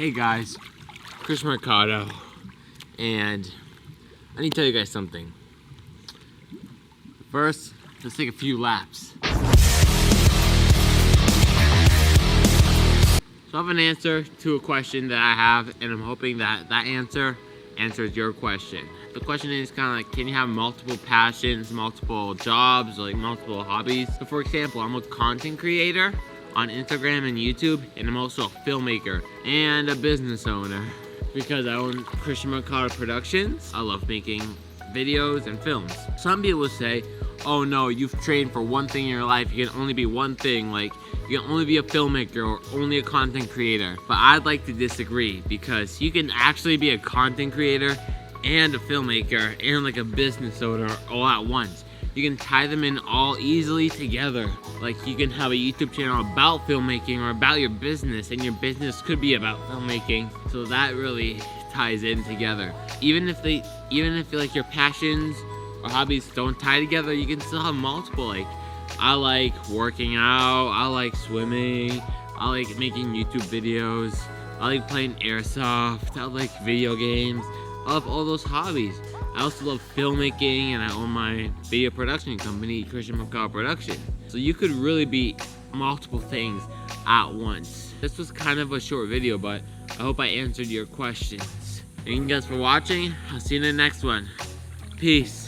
Hey guys, Chris Mercado, and I need to tell you guys something. First, let's take a few laps. So I have an answer to a question that I have, and I'm hoping that that answer answers your question. The question is kind of like, can you have multiple passions, multiple jobs, like multiple hobbies? So for example, I'm a content creator on Instagram and YouTube, and I'm also a filmmaker and a business owner because I own Cristian Mercado Productions. I love making videos and films. Some people say, oh no, you've trained for one thing in your life, you can only be one thing, like you can only be a filmmaker or only a content creator. But I'd like to disagree, because you can actually be a content creator and a filmmaker and like a business owner all at once. You can tie them in all easily together. Like you can have a YouTube channel about filmmaking or about your business, and your business could be about filmmaking. So that really ties in together. Even if like your passions or hobbies don't tie together, you can still have multiple. Like I like working out, I like swimming, I like making YouTube videos, I like playing airsoft, I like video games. I love all those hobbies. I also love filmmaking, and I own my video production company, Cristian Mercado Production. So you could really be multiple things at once. This was kind of a short video, but I hope I answered your questions. Thank you guys for watching. I'll see you in the next one. Peace.